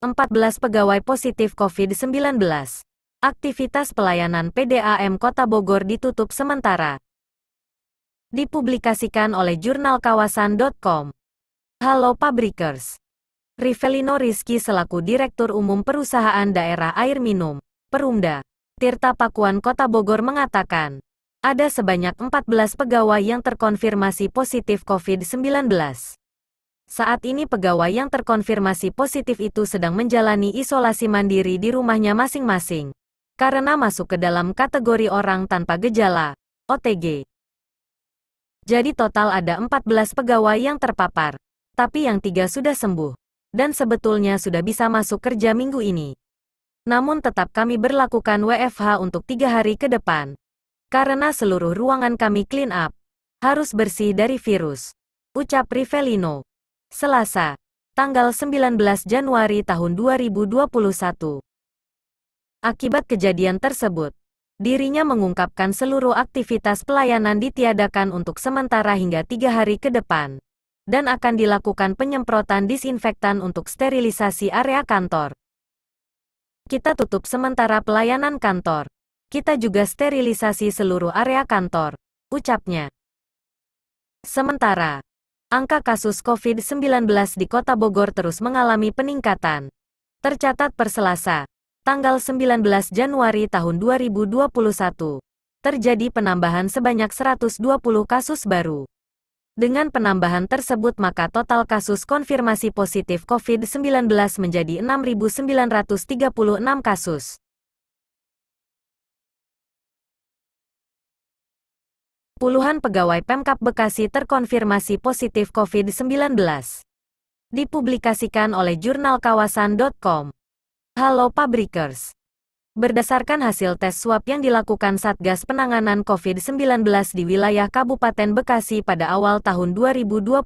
14 pegawai positif COVID-19. Aktivitas pelayanan PDAM Kota Bogor ditutup sementara. Dipublikasikan oleh jurnalkawasan.com. Halo Pabrikers. Rivelino Rizky selaku Direktur Umum Perusahaan Daerah Air Minum, Perumda, Tirta Pakuan Kota Bogor mengatakan, ada sebanyak 14 pegawai yang terkonfirmasi positif COVID-19. Saat ini pegawai yang terkonfirmasi positif itu sedang menjalani isolasi mandiri di rumahnya masing-masing, karena masuk ke dalam kategori orang tanpa gejala, OTG. Jadi total ada 14 pegawai yang terpapar, tapi yang 3 sudah sembuh, dan sebetulnya sudah bisa masuk kerja minggu ini. Namun tetap kami berlakukan WFH untuk 3 hari ke depan, karena seluruh ruangan kami clean up, harus bersih dari virus, ucap Rivelino. Selasa, tanggal 19 Januari tahun 2021. Akibat kejadian tersebut, dirinya mengungkapkan seluruh aktivitas pelayanan ditiadakan untuk sementara hingga 3 hari ke depan, dan akan dilakukan penyemprotan disinfektan untuk sterilisasi area kantor. Kita tutup sementara pelayanan kantor. Kita juga sterilisasi seluruh area kantor, ucapnya. Sementara, angka kasus COVID-19 di Kota Bogor terus mengalami peningkatan. Tercatat per Selasa, tanggal 19 Januari tahun 2021, terjadi penambahan sebanyak 120 kasus baru. Dengan penambahan tersebut maka total kasus konfirmasi positif COVID-19 menjadi 6.936 kasus. Puluhan pegawai Pemkab Bekasi terkonfirmasi positif COVID-19. Dipublikasikan oleh jurnalkawasan.com. Halo Pabrikers. Berdasarkan hasil tes swab yang dilakukan Satgas Penanganan COVID-19 di wilayah Kabupaten Bekasi pada awal tahun 2021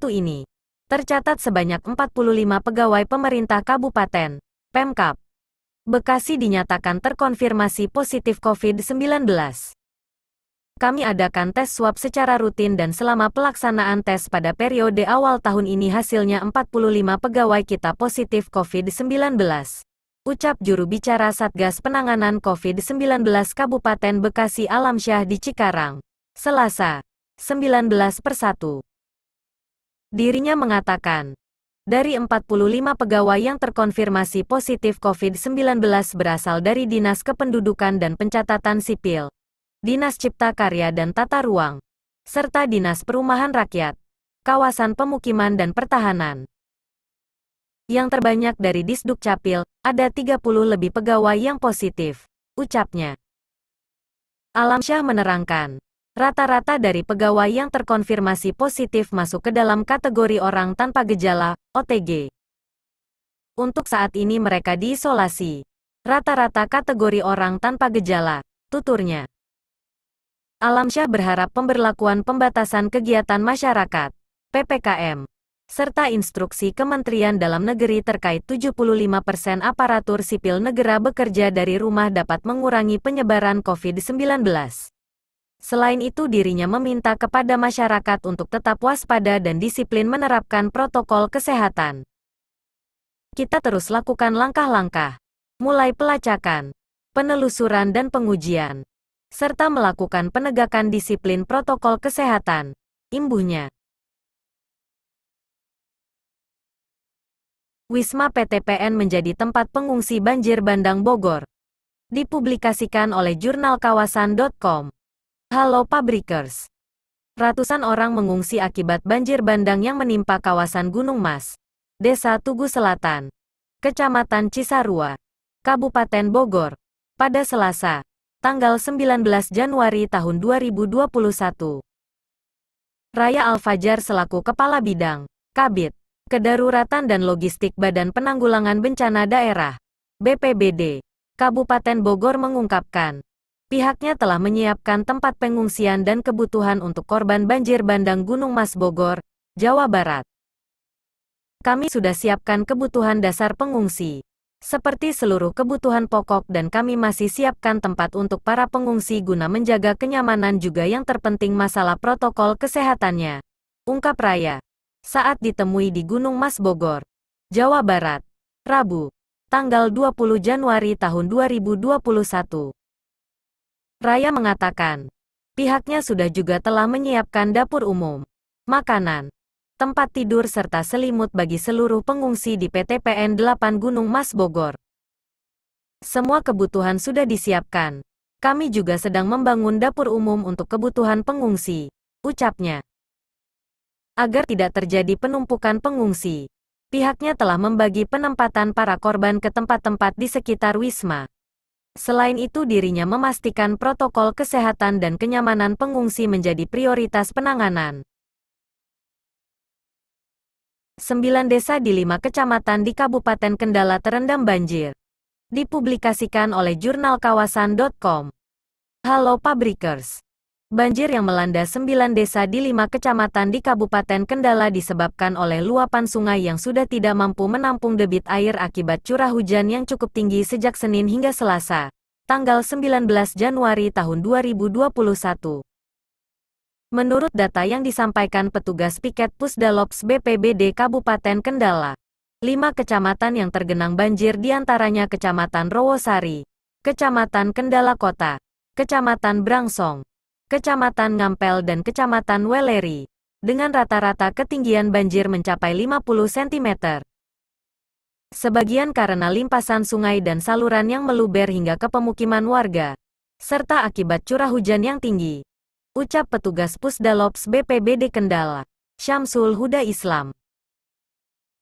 ini, tercatat sebanyak 45 pegawai pemerintah Kabupaten, Pemkab Bekasi dinyatakan terkonfirmasi positif COVID-19. Kami adakan tes swab secara rutin dan selama pelaksanaan tes pada periode awal tahun ini hasilnya 45 pegawai kita positif COVID-19. Ucap juru bicara Satgas Penanganan COVID-19 Kabupaten Bekasi Alamsyah di Cikarang, Selasa, 19/1. Dirinya mengatakan, dari 45 pegawai yang terkonfirmasi positif COVID-19 berasal dari Dinas Kependudukan dan Pencatatan Sipil, Dinas Cipta Karya dan Tata Ruang, serta Dinas Perumahan Rakyat, Kawasan Pemukiman dan Pertahanan. Yang terbanyak dari Disduk Capil, ada 30 lebih pegawai yang positif, ucapnya. Alamsyah menerangkan, rata-rata dari pegawai yang terkonfirmasi positif masuk ke dalam kategori orang tanpa gejala, OTG. Untuk saat ini mereka diisolasi. Rata-rata kategori orang tanpa gejala, tuturnya. Alamsyah berharap pemberlakuan pembatasan kegiatan masyarakat, PPKM, serta instruksi Kementerian Dalam Negeri terkait 75% aparatur sipil negara bekerja dari rumah dapat mengurangi penyebaran COVID-19. Selain itu dirinya meminta kepada masyarakat untuk tetap waspada dan disiplin menerapkan protokol kesehatan. Kita terus lakukan langkah-langkah, mulai pelacakan, penelusuran dan pengujian, serta melakukan penegakan disiplin protokol kesehatan, imbuhnya. Wisma PTPN menjadi tempat pengungsi banjir bandang Bogor. Dipublikasikan oleh jurnalkawasan.com. Halo Pabrikers. Ratusan orang mengungsi akibat banjir bandang yang menimpa kawasan Gunung Mas, Desa Tugu Selatan, Kecamatan Cisarua, Kabupaten Bogor, pada Selasa, tanggal 19 Januari tahun 2021. Raya Al-Fajar selaku Kepala Bidang, Kabid, Kedaruratan dan Logistik Badan Penanggulangan Bencana Daerah, BPBD, Kabupaten Bogor mengungkapkan, pihaknya telah menyiapkan tempat pengungsian dan kebutuhan untuk korban banjir bandang Gunung Mas Bogor, Jawa Barat. Kami sudah siapkan kebutuhan dasar pengungsi, seperti seluruh kebutuhan pokok dan kami masih siapkan tempat untuk para pengungsi guna menjaga kenyamanan juga yang terpenting masalah protokol kesehatannya, ungkap Raya, saat ditemui di Gunung Mas Bogor, Jawa Barat, Rabu, tanggal 20 Januari tahun 2021. Raya mengatakan, pihaknya sudah juga telah menyiapkan dapur umum, makanan, tempat tidur serta selimut bagi seluruh pengungsi di PTPN 8 Gunung Mas Bogor. Semua kebutuhan sudah disiapkan. Kami juga sedang membangun dapur umum untuk kebutuhan pengungsi, ucapnya. Agar tidak terjadi penumpukan pengungsi, pihaknya telah membagi penempatan para korban ke tempat-tempat di sekitar wisma. Selain itu dirinya memastikan protokol kesehatan dan kenyamanan pengungsi menjadi prioritas penanganan. 9 desa di 5 kecamatan di Kabupaten Kendala terendam banjir. Dipublikasikan oleh jurnalkawasan.com. Halo Pabrikers. Banjir yang melanda 9 desa di 5 kecamatan di Kabupaten Kendala disebabkan oleh luapan sungai yang sudah tidak mampu menampung debit air akibat curah hujan yang cukup tinggi sejak Senin hingga Selasa, tanggal 19 Januari tahun 2021. Menurut data yang disampaikan petugas piket Pusdalops BPBD Kabupaten Kendala, 5 kecamatan yang tergenang banjir diantaranya Kecamatan Rowosari, Kecamatan Kendala Kota, Kecamatan Brangsong, Kecamatan Ngampel dan Kecamatan Weleri, dengan rata-rata ketinggian banjir mencapai 50 cm. Sebagian karena limpasan sungai dan saluran yang meluber hingga ke pemukiman warga, serta akibat curah hujan yang tinggi, ucap petugas Pusdalops BPBD Kendala, Syamsul Huda Islam.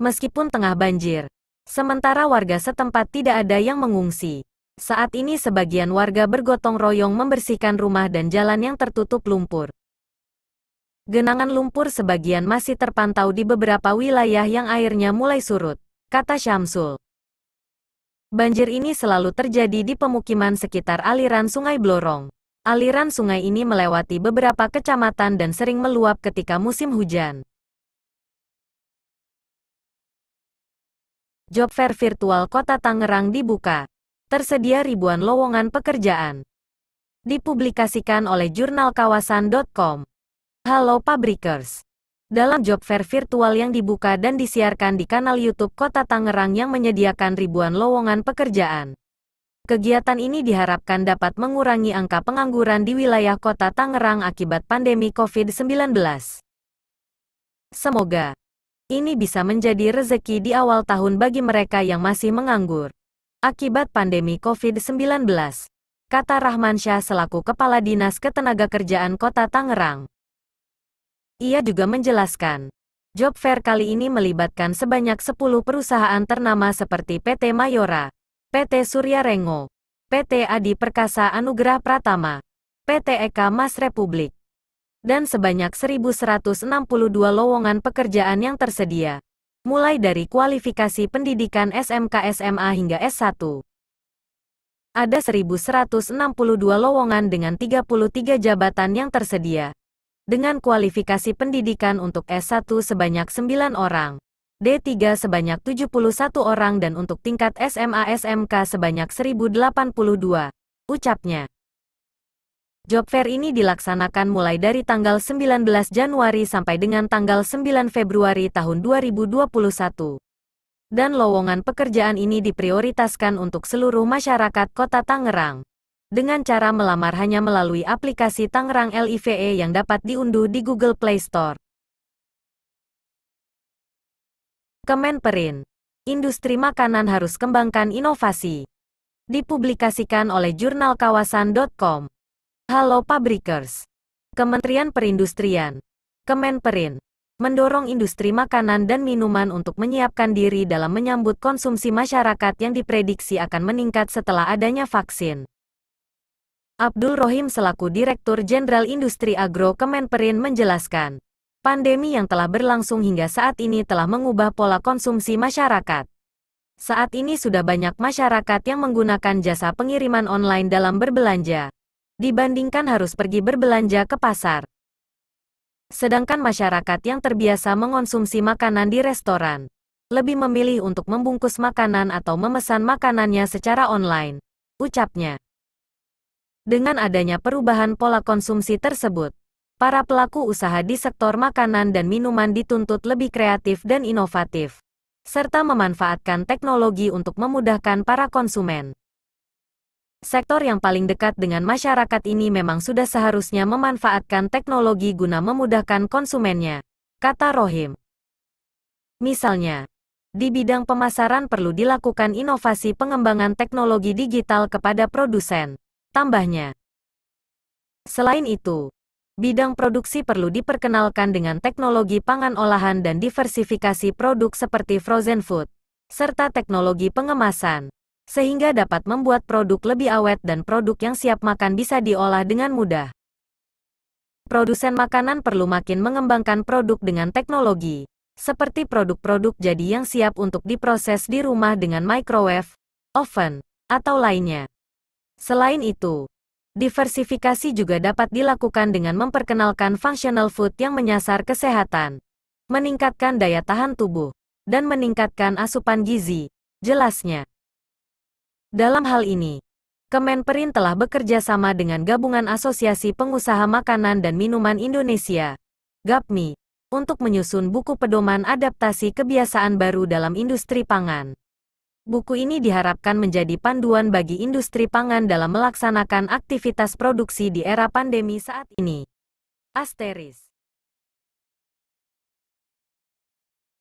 Meskipun tengah banjir, sementara warga setempat tidak ada yang mengungsi. Saat ini sebagian warga bergotong royong membersihkan rumah dan jalan yang tertutup lumpur. Genangan lumpur sebagian masih terpantau di beberapa wilayah yang airnya mulai surut, kata Syamsul. Banjir ini selalu terjadi di pemukiman sekitar aliran Sungai Blorong. Aliran sungai ini melewati beberapa kecamatan dan sering meluap ketika musim hujan. Job Fair virtual Kota Tangerang dibuka. Tersedia ribuan lowongan pekerjaan. Dipublikasikan oleh jurnalkawasan.com. Halo Pabrikers. Dalam job fair virtual yang dibuka dan disiarkan di kanal YouTube Kota Tangerang yang menyediakan ribuan lowongan pekerjaan. Kegiatan ini diharapkan dapat mengurangi angka pengangguran di wilayah Kota Tangerang akibat pandemi COVID-19. Semoga ini bisa menjadi rezeki di awal tahun bagi mereka yang masih menganggur akibat pandemi COVID-19, kata Rahman Syah selaku Kepala Dinas Ketenagakerjaan Kota Tangerang. Ia juga menjelaskan, job fair kali ini melibatkan sebanyak 10 perusahaan ternama seperti PT Mayora, PT Surya Rengo, PT Adi Perkasa Anugerah Pratama, PT Eka Mas Republik, dan sebanyak 1.162 lowongan pekerjaan yang tersedia, mulai dari kualifikasi pendidikan SMK SMA hingga S1. Ada 1.162 lowongan dengan 33 jabatan yang tersedia. Dengan kualifikasi pendidikan untuk S1 sebanyak 9 orang, D3 sebanyak 71 orang dan untuk tingkat SMA SMK sebanyak 1.082, ucapnya. Job fair ini dilaksanakan mulai dari tanggal 19 Januari sampai dengan tanggal 9 Februari tahun 2021. Dan lowongan pekerjaan ini diprioritaskan untuk seluruh masyarakat Kota Tangerang. Dengan cara melamar hanya melalui aplikasi Tangerang LIVE yang dapat diunduh di Google Play Store. Kemenperin. Industri makanan harus kembangkan inovasi. Dipublikasikan oleh jurnalkawasan.com. Halo Pabrikers. Kementerian Perindustrian, Kemenperin, mendorong industri makanan dan minuman untuk menyiapkan diri dalam menyambut konsumsi masyarakat yang diprediksi akan meningkat setelah adanya vaksin. Abdul Rohim selaku Direktur Jenderal Industri Agro Kemenperin menjelaskan, pandemi yang telah berlangsung hingga saat ini telah mengubah pola konsumsi masyarakat. Saat ini sudah banyak masyarakat yang menggunakan jasa pengiriman online dalam berbelanja, dibandingkan harus pergi berbelanja ke pasar. Sedangkan masyarakat yang terbiasa mengonsumsi makanan di restoran, lebih memilih untuk membungkus makanan atau memesan makanannya secara online, ucapnya. Dengan adanya perubahan pola konsumsi tersebut, para pelaku usaha di sektor makanan dan minuman dituntut lebih kreatif dan inovatif, serta memanfaatkan teknologi untuk memudahkan para konsumen. Sektor yang paling dekat dengan masyarakat ini memang sudah seharusnya memanfaatkan teknologi guna memudahkan konsumennya, kata Rohim. Misalnya, di bidang pemasaran perlu dilakukan inovasi pengembangan teknologi digital kepada produsen, tambahnya. Selain itu, bidang produksi perlu diperkenalkan dengan teknologi pangan olahan dan diversifikasi produk seperti frozen food, serta teknologi pengemasan, sehingga dapat membuat produk lebih awet dan produk yang siap makan bisa diolah dengan mudah. Produsen makanan perlu makin mengembangkan produk dengan teknologi, seperti produk-produk jadi yang siap untuk diproses di rumah dengan microwave, oven, atau lainnya. Selain itu, diversifikasi juga dapat dilakukan dengan memperkenalkan functional food yang menyasar kesehatan, meningkatkan daya tahan tubuh, dan meningkatkan asupan gizi, jelasnya. Dalam hal ini, Kemenperin telah bekerja sama dengan Gabungan Asosiasi Pengusaha Makanan dan Minuman Indonesia, GAPMI, untuk menyusun buku pedoman adaptasi kebiasaan baru dalam industri pangan. Buku ini diharapkan menjadi panduan bagi industri pangan dalam melaksanakan aktivitas produksi di era pandemi saat ini. Asteris.